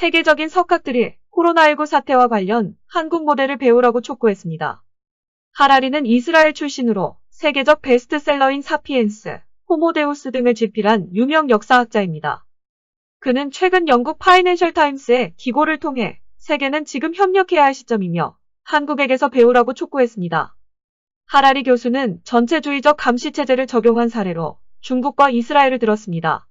세계적인 석학들이 코로나19 사태와 관련 한국 모델을 배우라고 촉구했습니다. 하라리는 이스라엘 출신으로 세계적 베스트셀러인 사피엔스, 호모데우스 등을 집필한 유명 역사학자입니다. 그는 최근 영국 파이낸셜 타임스의 기고를 통해 세계는 지금 협력해야 할 시점이며 한국에게서 배우라고 촉구했습니다. 하라리 교수는 전체주의적 감시체제를 적용한 사례로 중국과 이스라엘을 들었습니다.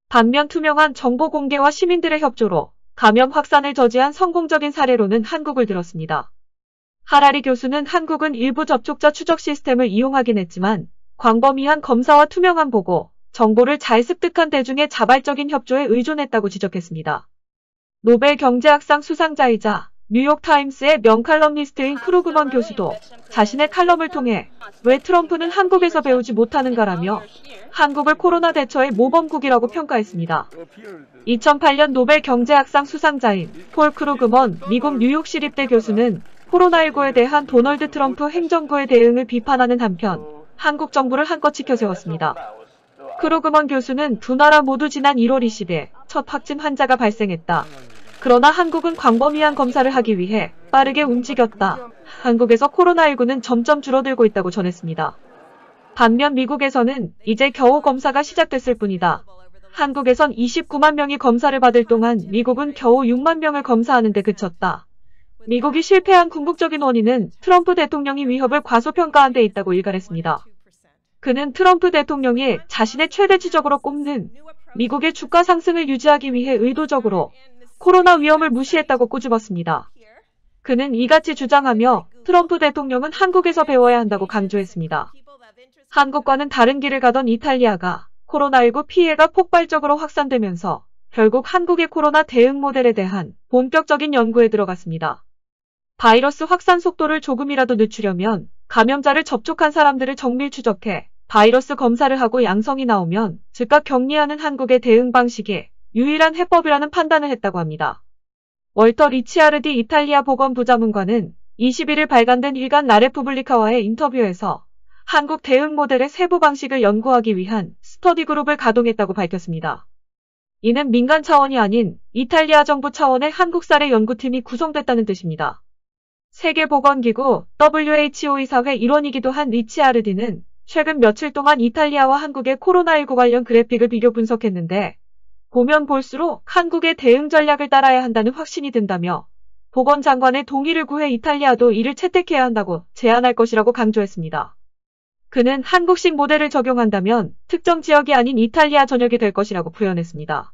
반면 투명한 정보 공개와 시민들의 협조로 감염 확산을 저지한 성공적인 사례로는 한국을 들었습니다. 하라리 교수는 한국은 일부 접촉자 추적 시스템을 이용하긴 했지만 광범위한 검사와 투명한 보고, 정보를 잘 습득한 대중의 자발적인 협조에 의존했다고 지적했습니다. 노벨 경제학상 수상자이자 뉴욕타임스의 명칼럼니스트인 크루그먼 교수도 자신의 칼럼을 통해 왜 트럼프는 한국에서 배우지 못하는가라며 한국을 코로나 대처의 모범국이라고 평가했습니다. 2008년 노벨 경제학상 수상자인 폴 크루그먼 미국 뉴욕시립대 교수는 코로나19에 대한 도널드 트럼프 행정부의 대응을 비판하는 한편 한국 정부를 한껏 지켜 세웠습니다. 크루그먼 교수는 두 나라 모두 지난 1월 20일 첫 확진 환자가 발생했다. 그러나 한국은 광범위한 검사를 하기 위해 빠르게 움직였다. 한국에서 코로나19는 점점 줄어들고 있다고 전했습니다. 반면 미국에서는 이제 겨우 검사가 시작됐을 뿐이다. 한국에선 29만 명이 검사를 받을 동안 미국은 겨우 6만 명을 검사하는 데 그쳤다. 미국이 실패한 궁극적인 원인은 트럼프 대통령이 위협을 과소평가한 데 있다고 일갈했습니다. 그는 트럼프 대통령이 자신의 최대 지적으로 꼽는 미국의 주가 상승을 유지하기 위해 의도적으로 코로나 위험을 무시했다고 꼬집었습니다. 그는 이같이 주장하며 트럼프 대통령은 한국에서 배워야 한다고 강조했습니다. 한국과는 다른 길을 가던 이탈리아가 코로나19 피해가 폭발적으로 확산되면서 결국 한국의 코로나 대응 모델에 대한 본격적인 연구에 들어갔습니다. 바이러스 확산 속도를 조금이라도 늦추려면 감염자를 접촉한 사람들을 정밀 추적해 바이러스 검사를 하고 양성이 나오면 즉각 격리하는 한국의 대응 방식이 유일한 해법이라는 판단을 했다고 합니다. 월터 리치아르디 이탈리아 보건부자문관은 21일 발간된 일간 라레푸블리카와의 인터뷰에서 한국 대응 모델의 세부 방식을 연구하기 위한 스터디 그룹을 가동했다고 밝혔습니다. 이는 민간 차원이 아닌 이탈리아 정부 차원의 한국사례 연구팀이 구성됐다는 뜻입니다. 세계보건기구 WHO 이사회 일원이기도 한 리치아르디는 최근 며칠 동안 이탈리아와 한국의 코로나19 관련 그래픽을 비교 분석했는데 보면 볼수록 한국의 대응 전략을 따라야 한다는 확신이 든다며 보건장관의 동의를 구해 이탈리아도 이를 채택해야 한다고 제안할 것이라고 강조했습니다. 그는 한국식 모델을 적용한다면 특정 지역이 아닌 이탈리아 전역이 될 것이라고 표현했습니다.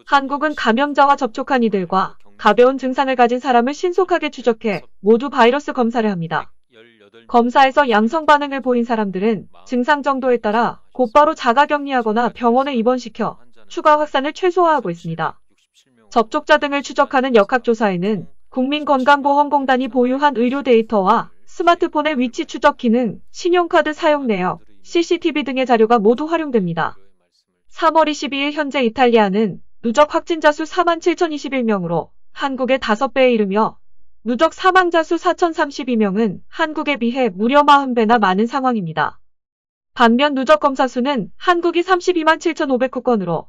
한국은 감염자와 접촉한 이들과 가벼운 증상을 가진 사람을 신속하게 추적해 모두 바이러스 검사를 합니다. 검사에서 양성 반응을 보인 사람들은 증상 정도에 따라 곧바로 자가격리하거나 병원에 입원시켜 추가 확산을 최소화하고 있습니다. 접촉자 등을 추적하는 역학조사에는 국민건강보험공단이 보유한 의료 데이터와 스마트폰의 위치 추적 기능, 신용카드 사용 내역, CCTV 등의 자료가 모두 활용됩니다. 3월 22일 현재 이탈리아는 누적 확진자 수 47,021명으로 한국의 5배에 이르며 누적 사망자 수 4,032명은 한국에 비해 무려 40배나 많은 상황입니다. 반면 누적 검사 수는 한국이 32만 7,509건으로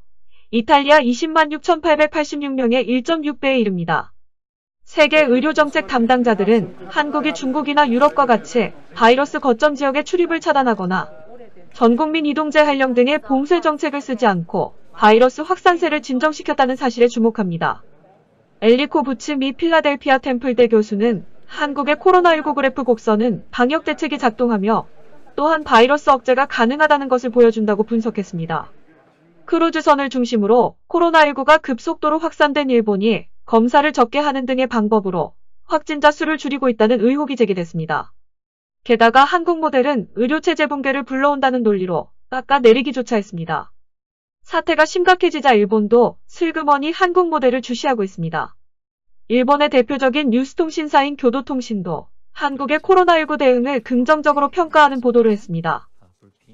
이탈리아 20만 6,886명의 1.6배에 이릅니다. 세계 의료정책 담당자들은 한국이 중국이나 유럽과 같이 바이러스 거점 지역의 출입을 차단하거나 전국민 이동제 한령 등의 봉쇄 정책을 쓰지 않고 바이러스 확산세를 진정시켰다는 사실에 주목합니다. 엘리코 부츠 미 필라델피아 템플대 교수는 한국의 코로나19 그래프 곡선은 방역 대책이 작동하며 또한 바이러스 억제가 가능하다는 것을 보여준다고 분석했습니다. 크루즈선을 중심으로 코로나19가 급속도로 확산된 일본이 검사를 적게 하는 등의 방법으로 확진자 수를 줄이고 있다는 의혹이 제기됐습니다. 게다가 한국 모델은 의료체제 붕괴를 불러온다는 논리로 깎아내리기조차 했습니다. 사태가 심각해지자 일본도 슬그머니 한국 모델을 주시하고 있습니다. 일본의 대표적인 뉴스통신사인 교도통신도 한국의 코로나19 대응을 긍정적으로 평가하는 보도를 했습니다.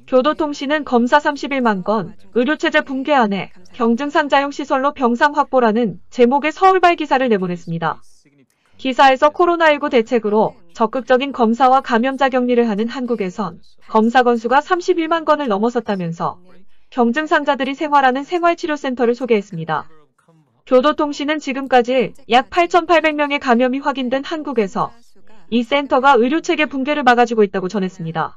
교도통신은 검사 31만 건, 의료체제 붕괴 안에 경증상자용 시설로 병상 확보라는 제목의 서울발 기사를 내보냈습니다. 기사에서 코로나19 대책으로 적극적인 검사와 감염자 격리를 하는 한국에선 검사 건수가 31만 건을 넘어섰다면서 경증상자들이 생활하는 생활치료센터를 소개했습니다. 교도통신은 지금까지 약 8,800명의 감염이 확인된 한국에서 이 센터가 의료체계 붕괴를 막아주고 있다고 전했습니다.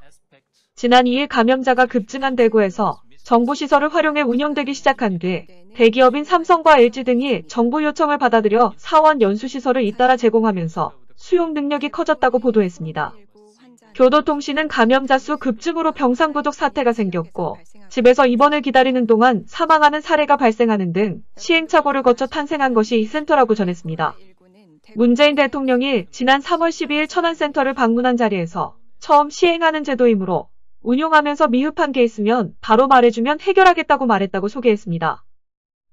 지난 2일 감염자가 급증한 대구에서 정부 시설을 활용해 운영되기 시작한 뒤 대기업인 삼성과 LG 등이 정부 요청을 받아들여 사원 연수시설을 잇따라 제공하면서 수용 능력이 커졌다고 보도했습니다. 교도통신은 감염자 수 급증으로 병상 부족 사태가 생겼고 집에서 입원을 기다리는 동안 사망하는 사례가 발생하는 등 시행착오를 거쳐 탄생한 것이 이 센터라고 전했습니다. 문재인 대통령이 지난 3월 12일 천안센터를 방문한 자리에서 처음 시행하는 제도이므로 운용하면서 미흡한 게 있으면 바로 말해주면 해결하겠다고 말했다고 소개했습니다.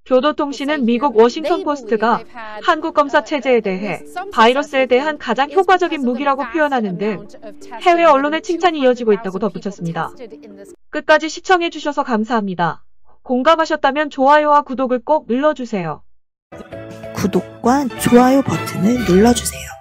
교도통신은 미국 워싱턴 포스트가 한국 검사 체제에 대해 바이러스에 대한 가장 효과적인 무기라고 표현하는 등 해외 언론의 칭찬이 이어지고 있다고 덧붙였습니다. 끝까지 시청해주셔서 감사합니다. 공감하셨다면 좋아요와 구독을 꼭 눌러주세요. 구독과 좋아요 버튼을 눌러주세요.